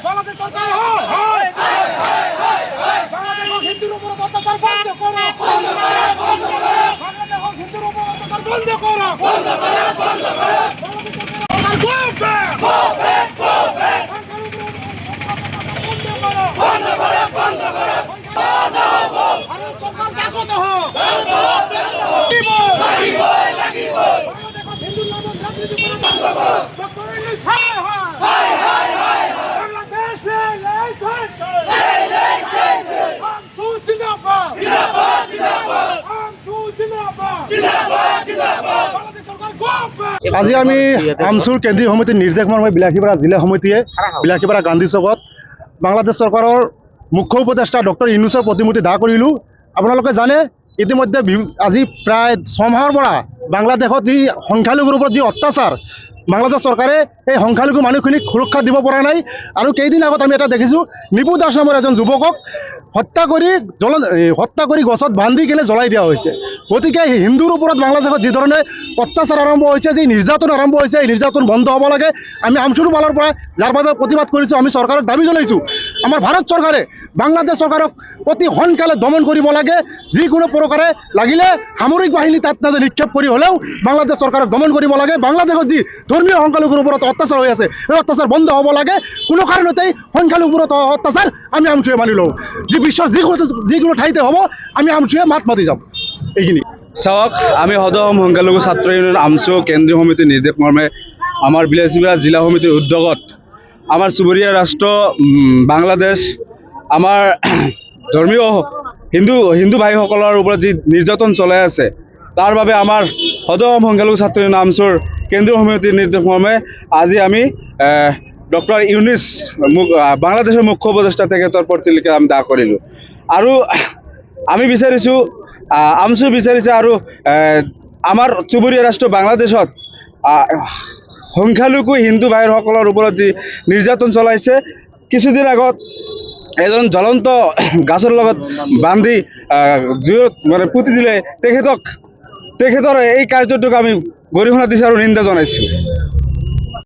বাংলাদেশ সৰকাৰ বাংলাদেশ হিন্দুৰ উপৰ অত্যাচাৰ বন্ধ কৰো, বাংলাদেশ হিন্দুৰ উপৰ অত্যাচাৰ বন্ধ কৰো, আজি আমি আমচুৰ কেন্দ্ৰীয় সমিতিৰ নিৰ্দেশ মৰ্মে বিলাসীপাৰা জিলা সমিতিয়ে বিলাসীপাৰা গান্ধী চকত বাংলাদেশ চৰকাৰৰ মুখ্য উপদেষ্টা ডক্টৰ ইউনুছৰ প্ৰতিমূৰ্তি দাহ কৰিলোঁ। আপোনালোকে জানে ইতিমধ্যে আজি প্ৰায় 6 মাহৰ পৰা বাংলাদেশত যি সংখ্যালঘুৰ ওপৰত যি অত্যাচাৰ, বাংলাদেশ চৰকাৰে এই সংখ্যালঘু মানুহখিনিক সুৰক্ষা দিব পৰা নাই। আৰু কেইদিন আগত আমি এটা দেখিছোঁ, নিপু দাস নামৰ এজন যুৱকক হত্যা কৰি গছত বান্ধি কেনে জ্বলাই দিয়া হৈছে। গতিকে হিন্দুৰ ওপৰত বাংলাদেশত যি ধৰণে অত্যাচাৰ আৰম্ভ হৈছে, যি নিৰ্যাতন আৰম্ভ হৈছে, এই নিৰ্যাতন বন্ধ হ'ব লাগে। আমি আমচুৰ ফালৰ পৰা যাৰ বাবে প্ৰতিবাদ কৰিছোঁ, আমি চৰকাৰক দাবী জনাইছোঁ, আমাৰ ভাৰত চৰকাৰে বাংলাদেশ চৰকাৰক অতি সোনকালে দমন কৰিব লাগে। যিকোনো প্ৰকাৰে লাগিলে সামৰিক বাহিনী তাত নাযায় নিক্ষেপ কৰি হ'লেও বাংলাদেশ চৰকাৰক দমন কৰিব লাগে। বাংলাদেশত যি ধৰ্মীয় সংখ্যালঘুৰ ওপৰত অত্যাচাৰ হৈ আছে, এই অত্যাচাৰ বন্ধ হ'ব লাগে। কোনো কাৰণতেই সংখ্যালঘুৰ ওপৰত অত্যাচাৰ আমি আমচুৱে মানি লওঁ। যি বিশ্বৰ যিকোনো ঠাইতে হ'ব, আমি আমচুৱে মাত মাতি যাম। এইখিনি চাওক, আমি সদৌ অসম সংখ্যালঘু ছাত্ৰ ইউনিয়ন আমচু কেন্দ্ৰীয় সমিতিৰ নিৰ্দেশ মৰ্মে আমাৰ বিলাসীপাৰা জিলা সমিতিৰ উদ্যোগত আমাৰ চুবুৰীয়া ৰাষ্ট্ৰ বাংলাদেশ আমাৰ ধৰ্মীয় হিন্দু ভাইসকলৰ ওপৰত যি নিৰ্যাতন চলাই আছে, তাৰ বাবে আমাৰ সদৌ অসম সংখ্যালঘু ছাত্ৰ ইউনিয়ন আমচুৰ কেন্দ্ৰীয় সমিতিৰ নিৰ্দেশ মৰ্মে আজি আমি ডক্টৰ ইউনুছ বাংলাদেশৰ মুখ্য উপদেষ্টা তেখেতৰ প্ৰতিলিপি আমি দাহ কৰিলোঁ। আৰু আমি বিচাৰিছোঁ, আমচু বিচাৰিছে আৰু আমাৰ চুবুৰীয়া ৰাষ্ট্ৰ বাংলাদেশত সংখ্যালঘু হিন্দু ভাইসকলৰ ওপৰত যি নিৰ্যাতন চলাইছে, কিছুদিন আগত এজন জ্বলন্ত গাছৰ লগত বান্ধি জুইত পুতি দিলে তেখেতৰ এই কাৰ্যটোক আমি গৰিহণা দিছোঁ আৰু নিন্দা জনাইছোঁ।